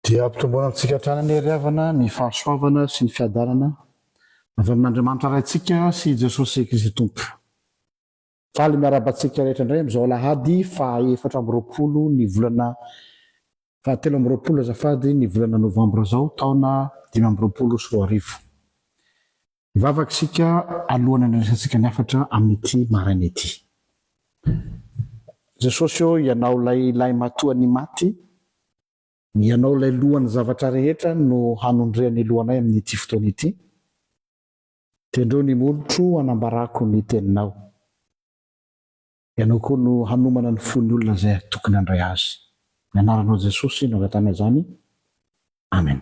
dia ampitomboana amintsika hatrany ny riavana ny fahasoavana sy ny fiadanana avy amin'Andriamanitra raintsika sy Jesosy Kristy Tompo. Faly miarabantsika rehetra indray amin'izao Alahady faha-efatra amby roapolo ny volana fahatelo amby roapolo azafady ny volana Novambra zao taona 2024. Mivavaka isika alohana andresantsika ny afatra amin'ity maraina ity. Jesosy io ianao lay matoa ny maty, ianao lay lohan'ny zavatra rehetra no hanondreany lohanay amin'ity fotoana ity. Tendreo ny molotro anambarako ny teninao. Ianao koa no hanomana ny fon'ny olona izay tokony handray azy. Ny anaranao Jesosy no angatana izany. Amen.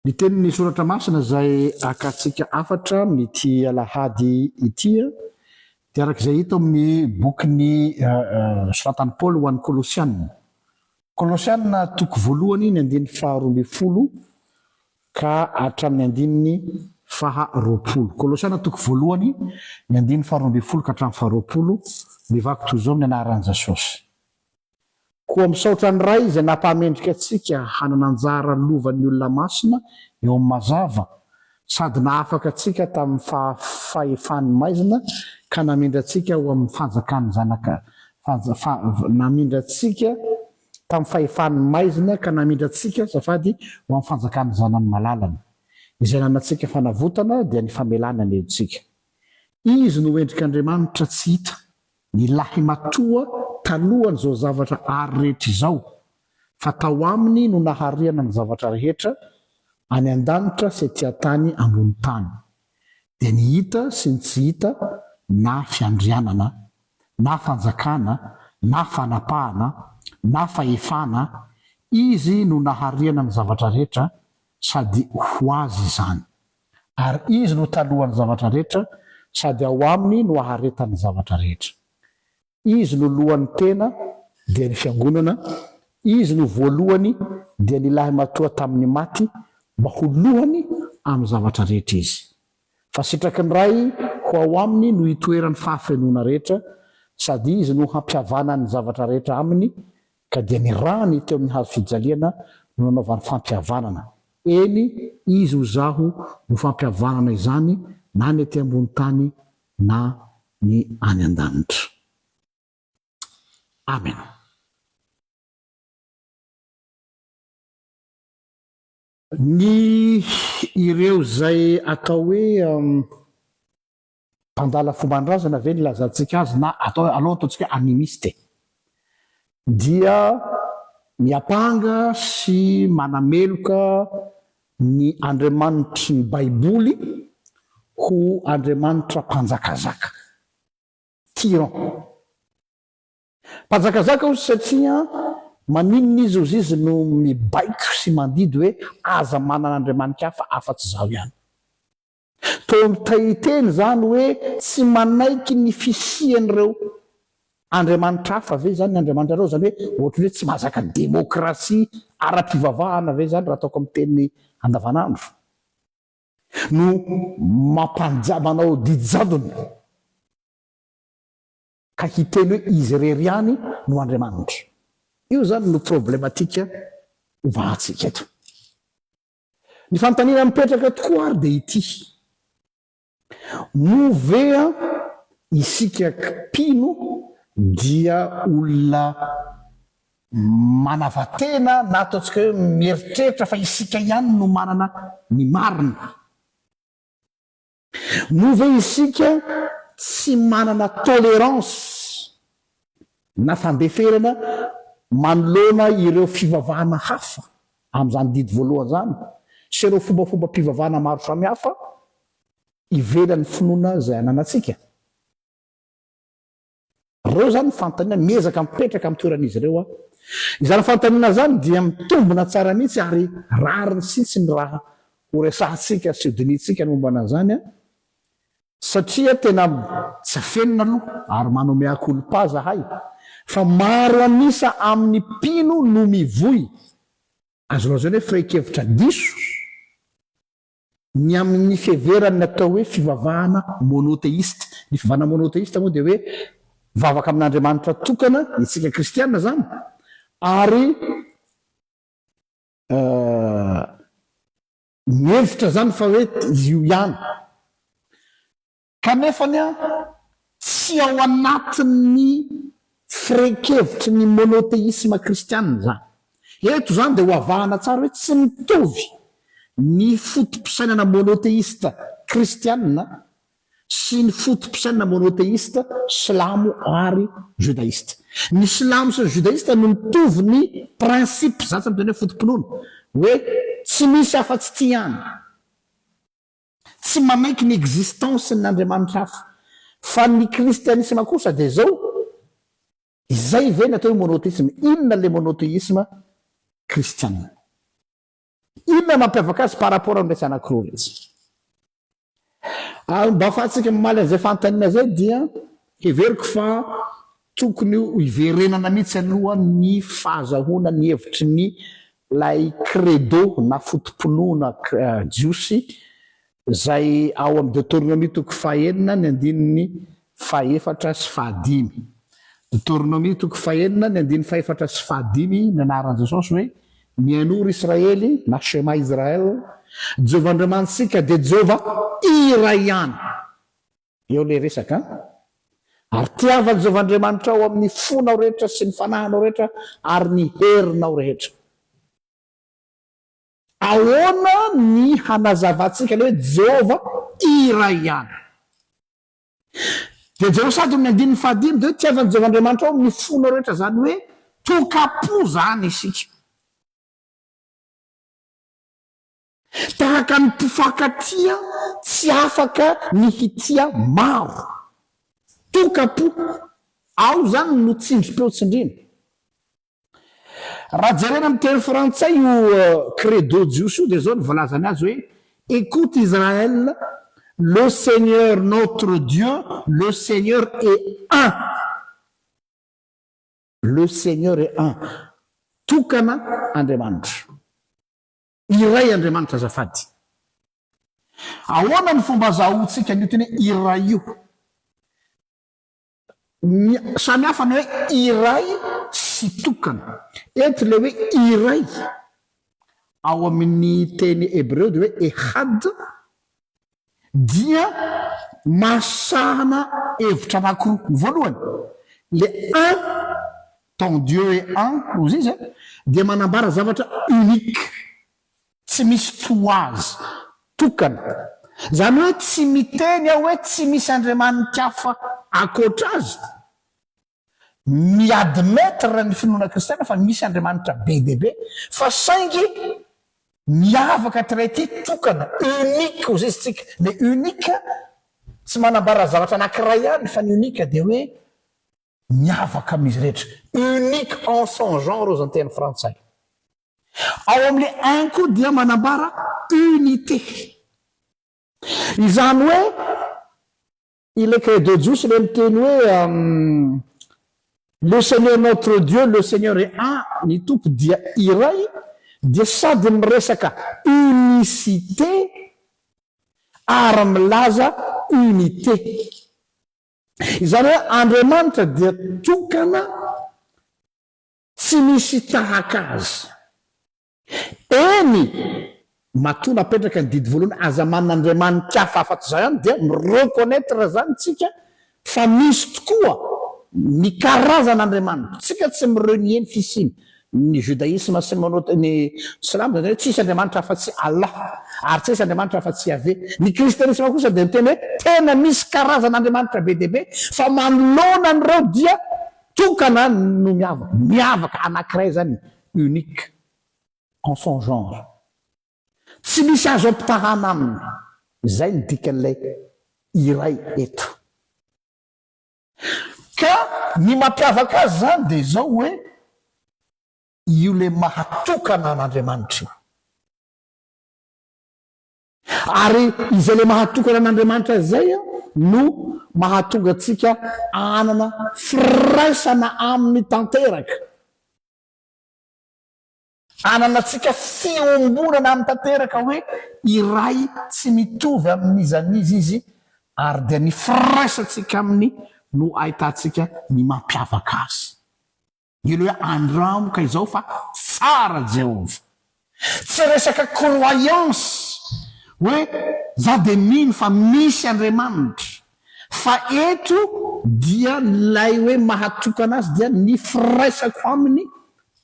Ny tenin'ny soratra masina izay akatsika afatra amin'ity Alahady ity dia arak'izay hita amin'ny bokin'ny soratan'i Paoly ho an'ny Kolosianina. Kolosianina toko voalohany ny andininy faharoa ambin'ny folo ka hatramin'ny andininy faharoapolo. Kolosianina toko voalohany ny andininy faharoa ambin'ny folo ka hatramin'ny faharoapolo. Mivako toy izao ny anaran'i Jesosy. Koa misaotra ny ray izay nampahamendrika antsika hanana anjara lovan'ny olona masina eo amin'ny mazava sady nahafaka antsika tamin'ny fahefan'ny maizina ka namindra antsika ho amin'ny fanjakan'ny zanaka namindra antsika tamin'ny fahefan'ny maizina ka namindra antsika safady ho amin'ny fanjakan'ny zanany malalana izay nanantsika fanavotana dia ny famelana ny hentsika. Izy no endrik'Andriamanitra tsy hita ny lahy matoa talohan' izao zavatra ary rehetra izao fa tao aminy no nahariana ny zavatra rehetra any an-danitra sy aty tany ambony tany dia ny hita sy ny tsy hita na fiandrianana na fanjakana na fanapahana na fahefana izy no nahariana ny zavatra rehetra sady ho azy izany ary izy no talohan'ny zavatra rehetra sady ao aminy no aharetany zavatra rehetra. Izy no lohan'ny tena dia ny fiangonana, izy no voalohany dia ny lahy matoa tamin'ny maty mba ho lohany amin'ny zavatra rehetra izy. Fa sitraky ny ray ho ao aminy no hitoeran'ny fahafenona rehetra sady izy no hampihavanany zavatra rehetra aminy ka dia ny rany teo amin'ny hazo fijaliana no nanaovany fampihavanana. Eny izy ho zaho no fampihavanana izany na ny aty ambony tany na ny any an-danitra. Amen. Ny ireo zay atao hoe mpandala fomban-drazana ve ny lazantsika azy na aloha ataontsika animiste dia miapanga sy manameloka ny Andriamanitry ny Baiboly ho Andriamanitra mpanjakazaka, tyran. Mpanjakazaka ozy satria maninona izy ozy izy no mibaiko sy mandidy hoe aza manana Andriamanitra hafa afa-tsy zaho ihany. Tao mitahiteny zany hoe tsy manaiky ny fisian'ireo Andriamanitra hafa ve zany ny Andriamanitra reo zany hoe ohatra hoe tsy mahazaka demokrasia ara-pivavahana ve zany raha ataoko amin'ny teny andavanandro no manao didijadony ka hiteny hoe izy rery ihany no Andriamanitra. Io zany no problematika ovahantsika eto. Ny fanontaniana mipetraka tokoa ary dia ity: movea isika mpino dia olona manavatena na ataontsika hoe mieritreritra fa isika ihany no manana ny marina. Move isika tsy manana tolérance na fandeferana manoloana ireo fivavahana hafa amin'izany didy voalohany zany sy ireo fombafomba mpivavahana maro samihafa ivelan'ny finoana izay ananantsika. Reo zany fanontaniana miezaka mipetraka amin'ny toeran'izy ireo. Izany fanontaniana zany dia mitombona tsara mihitsy ary rariny sitsy ny raha ho resahantsika sy hodinitsika ny mombana zany satria tena tsy afenina aloha ary manome akolpa zahay fa maro anisa amin'ny mpino no mivoy azo lazaina hoe firainkevitra diso ny amin'ny fiheverany atao hoe fivavahana monoteiste. Ny fivavahana monoteiste moa dia hoe vavaka amin'Andriamanitra tokana itsika kristianina zany ary mihevitra zany fa hoe izy io ihany kanefany a tsy ao anatin'ny firenkevitry ny monoteisme kristianina zany. Eto zany de ho avahana tsara hoe tsy mitovy ny fotom-pisainana monoteista kristianina sy ny fotom-pisainana monoteista silamo ary judaista. Ny silamo sy ny judaista no mitovy ny principe za tsy miteny hoe fotom-pinoana hoe tsy misy afa-tsy ty ihany, tsy manaiky ny existence n'Andriamanitra hafa. Fa ny kristianisme kosa de zao izay ve ny atao hoe monoteisme. Inona le monoteisme kristianina? Inona mampiavaka azy par rapport am'resy anankiroa rezy? Mba ahafahantsika mamaly an'izay fanontaniana zay dia heveriko fa tokony iverenana mihitsy aloha ny fahazahoana ny hevitry ny lay credo na fotom-pinoana jiosy zay ao amin'ny Deutéronomie toko fahaenina ny andininy fahaefatra sy fahadimy. Deutéronomie toko fahaenina ny andininy fahaefatra sy fahadimy ny anaran'i Jesosy hoe mianoro Israely na Shema Israel, Jehovah Andriamantsika de Jehovah iray ihany. Eo le resaka ary tiavan'i Jehovah Andriamanitra ao amin'ny fonao rehetra sy ny fanahinao rehetra ary ny herinao rehetra. Ahoana ny hanazavantsika le hoe Jehovah iray ihany? De Jehovah sady amin'ny andininy fahadimy de hoe tiavan'i Jehovah Andriamanitra ao amin'ny fonao rehetra zany hoe tokapo zany isika. Tahaka ny mpifankatia tsy afaka ny hitia maro. Tokapo ao zany no tsindrim-peo-tsindrina. Raha jerena amin'ny teny frantsay io credo jiosy io de zao ny voalazany azy hoe écoute Israël, le Seigneur notre Dieu, le Seigneur est un. Le Seigneur est un. Tokana Andriamanitra. Iray Andriamanitra azafady. Ahoana ny fomba azahoantsika an'io teny hoe iray io? Samy hafa ny hoe iray sy tokana. Eto le hoe iray ao amin'ny teny hébreu de hoe ehad dia masahana hevitra anankiroa. Voalohany le un, ton Dieu est un, ozy izy dia manambara zavatra unique, tsy misy toazy, tokana. Zany hoe tsy miteny aho hoe tsy misy Andriamanitra hafa akoatra azy. Miadmetre ny finoana kristiana fa misy Andriamanitra be de be, fa saingy miavaka traity tokana, unique ozy izy tsika. Le unique tsy manambara zavatra anankiray ihany fa ny unique de hoe miavaka amin'izy rehetra. Unique en son genre ozy ny teny frantsay. Ao amin'le un koa dia manambara unité. Izany hoe ile credo jiosy le miteny hoe le Seigneur notre Dieu, le Seigneur est un, ny tompo dia iray, dia sady miresaka unicité ary milaza unité. Izany hoe Andriamanitra dia tokana tsy misy tahaka azy. Eny matoa napetraka ny didy voalohany aza man'Andriamanitra hafa afa-tsy zay ihany dia mireconnaître zany tsika fa misy tokoa ny karazan'Andriamanitra. Tsika tsy mirenieny fisiny. Ny judaisme sy ny islam de tsisy Andriamanitra afa-tsy Allah ary tsisy Andriamanitra afa-tsy Yahvé. Ny kristianisme kosa de miteny hoe tena misy karazan'Andriamanitra be de be fa manoloana an'ireo dia tokana no miavaka anankiray zany, unique en son genre. Tsy misy azo ampitahana aminy. Zay ny dikan'ilay iray eto. Ka ny mampiavaka azy zany de zao hoe io le mahatokana an'Andriamanitra io. Ary izay le mahatokana an'Andriamanitra zay no mahatonga atsika anana firaisana aminy tanteraka. Anana atsika fiombonana amin'ny tanteraka hoe iray tsy mitovy amin'izan'izy izy ary dia ny firaisantsika aminy no ahitantsika ny mampiavaka azy. Ilo hoe andramoka izao fa tsara Jehova. tsy resaka croyance hoe za de mino fa misy Andriamanitra, fa eto dia lay hoe mahatoka anazy dia ny firaisako aminy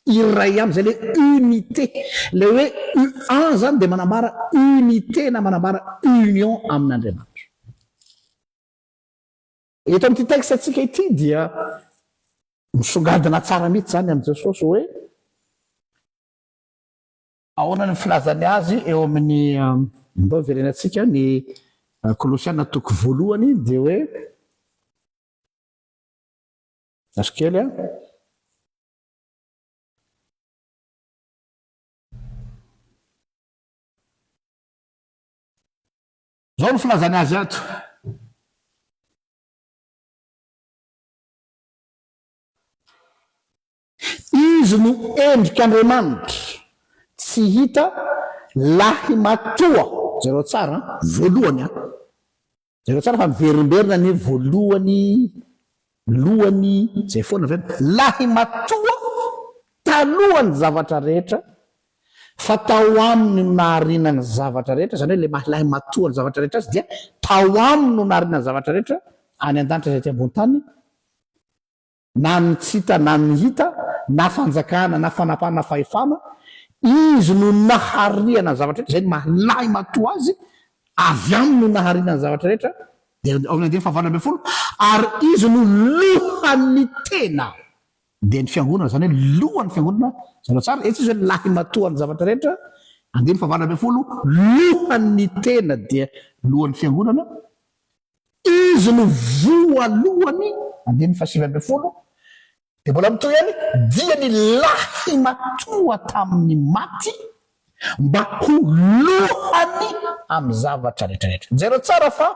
iray aminy, zay le unité, le hoe un zany de manambara unité na manambara union amin'Andriamanitra. Eto amin'ity texte atsika ity dia misongadina tsara mihitsy zany amin'i Jesosy hoe ahoana ny filazany azy eo amin'ny mba verenantsika ny Kolosiana toko voalohany dia hoe asikely zao ny filazany azy ato. Izy no endrik'Andriamanitra tsy hita lahy matoa, zero tsara voalohany zero tsara fa miverimberina ny voalohany lohany zay foana vena lahy matoa talohany zavatra rehetra, fa tao aminy no naharina ny zavatra rehetra, zany hoe le lahy matoa ny zavatra rehetra azy dia tao aminy no naharina ny zavatra rehetra any an-danitra zay ty ambony tany, na ny tsy hita na ny hita, na fanjakana na fanapana fahefana, izy no nahariana ny zavatra rehetra, zay ny mahlahy matoa azy, avy aminy no naharina ny zavatra rehetra, dia ao amin'ny andiny fahavalo ambin'ny folo, ary izy no lohan'ny tena dia ny fiangonana, zany hoe lohan'ny fiangonana, zany tsara eto izy hoe lahy matoa ny zavatra rehetra, andiny fahavalo ambin'ny folo, lohan'ny tena dia lohan'ny fiangonana, izy no voalohany, andiny fahasivy ambin'ny folo, dia mbola mitoy ihany, dia ny lahy matoa tamin'ny maty mba ho lohany amin'ny zavatra rehetrarehetra. Jereo tsara fa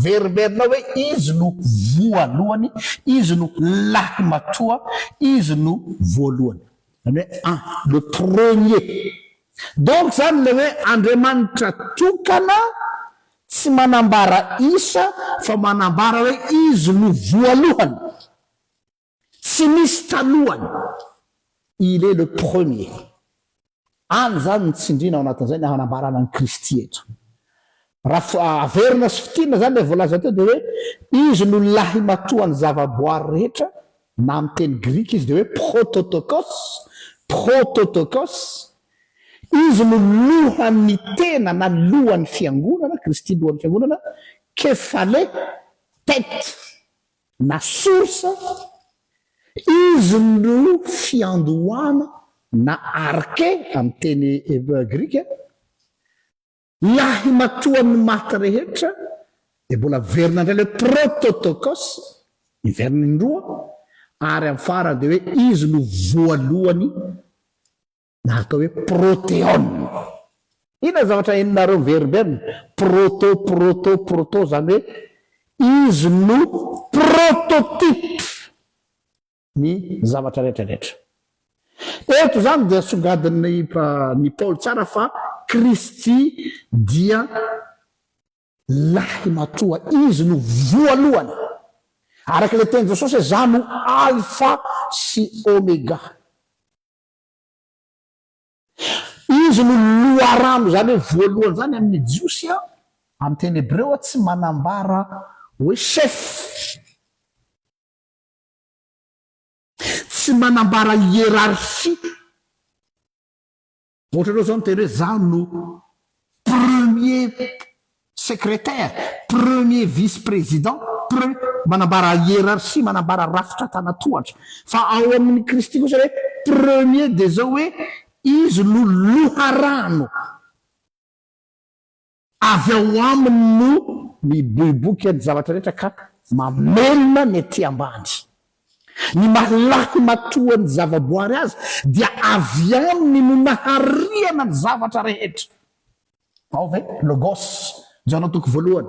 veriberina hoe izy no voalohany, izy no lahy matoa, izy no voalohany, zany hoe le premier. Donc zany le hoe Andriamanitra tokana tsy manambara isa fa manambara hoe izy no voalohany, tsy misy talohany, il est le premier. Any zany ny tsindrina ao anatin'izay ny hanambarana ny Kristy eto. Raha averina sy fitina zany le voalaza teo dia hoe izy no lahy matoa ny zavaboary rehetra, na amin'ny teny grika izy dia hoe prototokos, izy no lohan'ny tena na lohan'ny fiangonana, Kristy lohan'ny fiangonana, kefale tête na source, izy no fiandohana na arke amin'ny teny grika, lahy matoa ny maty rehetra, dia mbola verina indray le prototokos, iverina indroa, ary amin'ny farany dia hoe izy no voalohany na atao hoe protéon. Ina zavatra eninareo miverimberina? Proto zany hoe izy no prototype ny zavatra rehetrarehetra. Eto zany dia songadiny ny Paoly tsara fa Kristy dia lahy matoa, izy no voalohany, araka le teny Jesosy hoe za no alpha sy omega, izy no loharano, zany hoe voalohany zany amin'ny jiosy amin'ny teny hebreo tsy manambara hoe chef, tsy manambara hiérarchie. Ohatranao zao miteny hoe za no premier secrétaire, premier vice-président, manambara hiérarchie, manambara rafitra tanatohatra. Fa ao amin'ny Kristy kosa hoe premier dia zao hoe izy no loharano, avy ao aminy no miboiboky ny zavatra rehetra ka mamelona ny ety ambany. Ny malaky matoa ny zavaboary azy dia avy aminy no nahariana ny zavatra rehetra. Ao ve logos janao toko voalohany,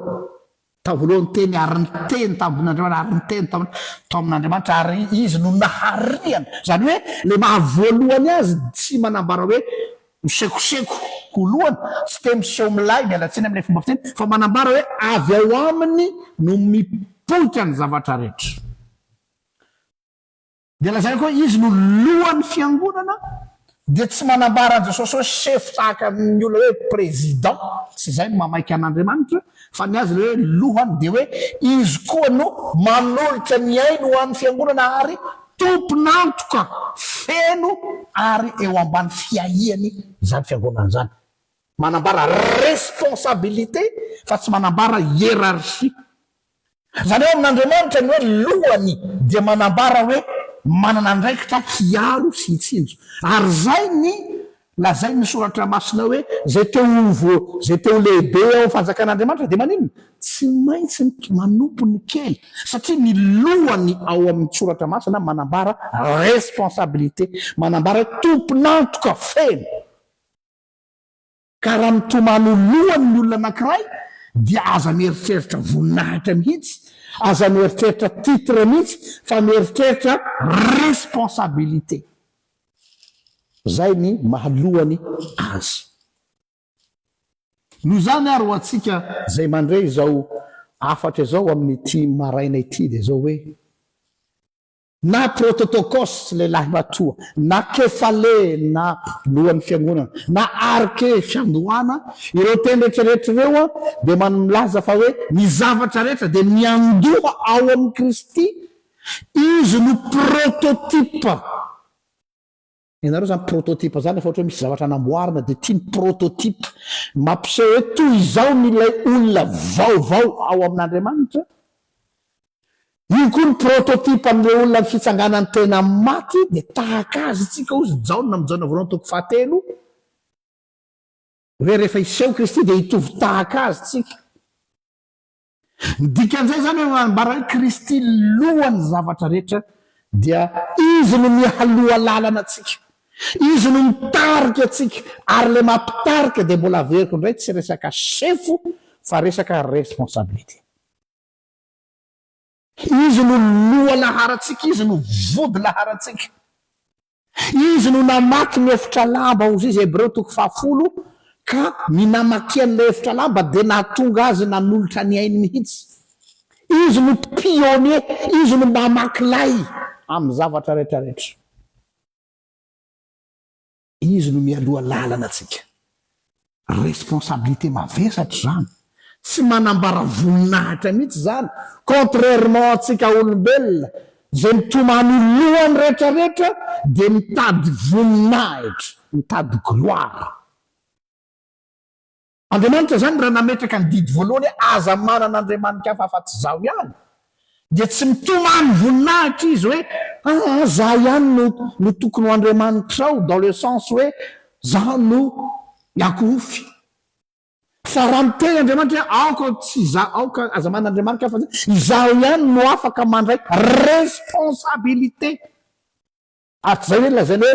tao voalohany teny ary ny teny tamin'Andriamanitra, ary ny teny tao amin'Andriamanitra, ary izy no nahariana. Zany hoe le mahavoalohany azy tsy manambara hoe misekoseko ho lohany, tsy te miseho milay mialatsiny amin'ilay fomba fiteny, fa manambara hoe avy ao aminy no mipoitra ny zavatra rehetra. Dia lazany koa izy no lohan'ny fiangonana, dia tsy manambara an jesosy hoe sefo tahaka amin'ny olona hoe président tsy zay no mamaiky an'andriamanitra fa ny azy le hoe lohany dia hoe izy koa no manolotra ny aino ho an'ny fiangonana ary tomponantoka feno ary eo ambany fiahiany zany fiangonana zany manambara responsabilité fa tsy manambara hiérarchie zany hoe amin'andriamanitra ny hoe lohany dia manambara hoe manana andraikitra hiaro sy hitsinjo ary zay ny lazay ny soratra masina hoe zay teo lehibe ao fanjakan'andriamanitra dia maninona tsy maintsy manompo ny kely satria ny lohany ao amin'ny soratra masina manambara responsabilité manambara tomponantoka feno ka raha mitomano lohany ny olona anankiray dia aza mieritreritra voninahitra mihitsy aza mieritreritra titre mihitsy fa mieritreritra responsabilité zay ny mahalohany azy no zany ary ho atsika zay mandray zao afatra zao amin'ity maraina ity dia zao hoe na prototokos lehilahy matoa na kefale na lohan'ny fiangonana na arke fiandohana ireo teny rehetrarehetra ireo dia milaza fa hoe ny zavatra rehetra dia miandoha ao amin'ny Kristy izy no prototype ianareo zany prototype zany efa ohatra hoe misy zavatra namboarina dia tia ny prototype mampiseho hoe toy izao nylay olona vaovao ao amin'andriamanitra io koa ny prototype amin'ireo olona ny fitsanganany tena maty dia tahaka azy tsika ozy jaona mijaona voalohany toko fahatelo hoe rehefa iseho Kristy dia hitovy tahaka azy tsika dikan'izay zany hoe manambara hoe Kristy lohany zavatra rehetra dia izy no mihaloha lalana atsika izy no mitarika atsika ary le mampitarika dia mbola averiko indray tsy resaka sefo fa resaka responsabilité izy no loha laharatsika izy no vody laharatsika izy no namaky ny efitra lamba ozy izy Hebreo toko 10 ka ny namakian'la efitra lamba dia nahatonga azy nanolotra ny ainy mihitsy izy no pionnier izy no mamakilay amin'ny zavatra rehetrarehetra izy no mialoha lalana atsika responsabilité mavesatra zany tsy manambara voninahitra mihitsy zany contrairement atsika olombelona zay mitomany lohany rehetrarehetra dia mitady voninahitra mitady gloire andriamanitra zany raha nametraka ny didy voalohany aza manan'andriamanika hafa afa-tsy zaho ihany dia tsy mitomany voninahitra izy hoe zah ihany no tokony ho andriamanitrao dans le sens hoe zah no iakofy fa raha miteny andriamanitra hoe aoka tsy aoka aza manan'andriamanika hafa izaho ihany no afaka mandray responsabilité aty zay hoe lazany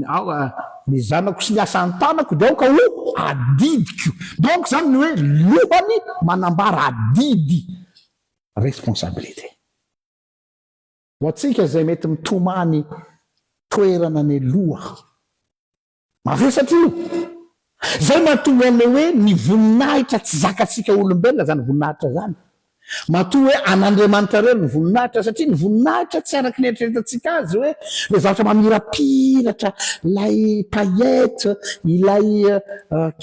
hoe ny zanako sy ny asany tanako dia aoka ho adidiko donc zany ny hoe lohany manambara adidy responsabilité ho atsika zay mety mitomany toerana ny loha mavesatra io zay mahatonga an'le hoe ny voninahitra tsy zakatsika olombelona zany voninahitra zany matoa hoe an'andriamanitra reo ny voninahitra satria ny voninahitra tsy araky ny eritreretantsika azy hoe le zavatra mamirapiratra ilay paillette ilay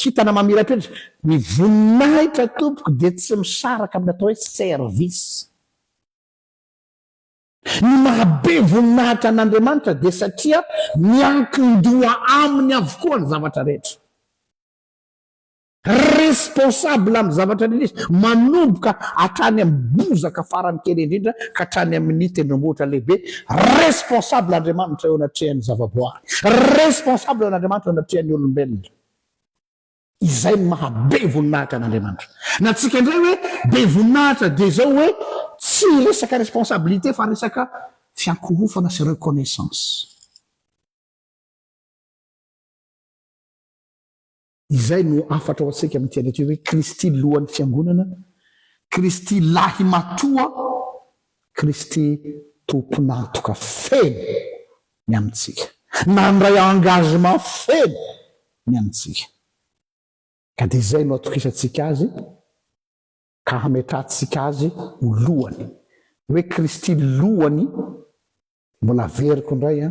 kitana mamirapiratra ny voninahitra tompoko dia tsy misaraka amin'ny atao hoe service ny mahabe voninahitra an'andriamanitra dia satria miankin-doha aminy avokoa ny zavatra rehetra responsable amin'ny zavatra rehetra manomboka hatrany amin'ny bozaka farany kely indrindra ka hatrany amin'ny tendrombohitra lehibe responsable andriamanitra eo anatrehan'ny zavaboary responsable an'andriamanitra eo anatrehan'ny olombelona izay ny mahabe voninahitra an'andriamanitra na tsika indray hoe be voninahitra dia zao hoe tsy resaka responsabilité fa resaka fiankohofana sy reconnaissance izay no afatra ho atsika amin'ity hoe Kristy lohan'ny fiangonana Kristy lahy matoa Kristy tomponantoka feno ny amintsika nandray engagement feno ny amintsika ka dia izay no atokisantsika azy ka hametrahantsika azy ho lohany hoe Kristy lohany mbola veriko indray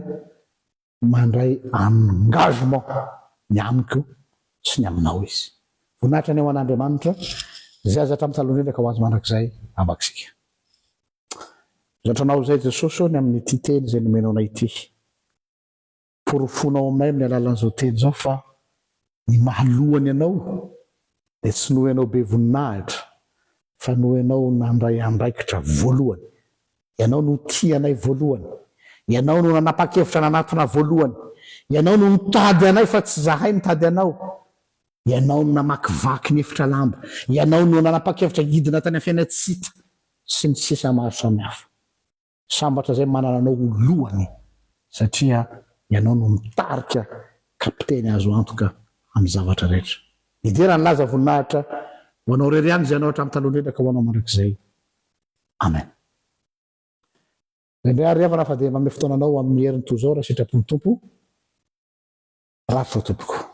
mandray engagement ny amiko sy ny aminao izy. Voninahitra ny ao an'Andriamanitra zay azatra amin'ny taloha indrindra ka ho azy mandrakizay avaksika. Zatranao zay Jesosy ny amin'ny ity teny zay nomenao anay ity. Porofonao aminay amin'ny alalan'izao teny zao fa ny mahalohany ianao dia tsy noho ianao be voninahitra fa noho ianao nandray andraikitra voalohany. Ianao no tia anay voalohany. Ianao no nanapa-kevitra nanatona voalohany. Ianao no nitady anay fa tsy zahay nitady anao. Ianao no namakivaky ny efitra lamba. Ianao no nanapa-kevitra hidina tany Afianetsita sy ny sisa maro samihafa. Sambatra zay manana anao ho lohany satria ianao no mitarika kapiteny azo antoka amin'ny zavatra rehetra. Idera ny laza voninahitra ho anao rery ihany zay ianao hatramin'ny taloha indrindra ka ho anao mandrakizay. Amen. Indray ariavana fa dia manome fotoananao amin'ny herin'ny toy izao raha sitrapon'ny Tompo. Rafitra tompoko.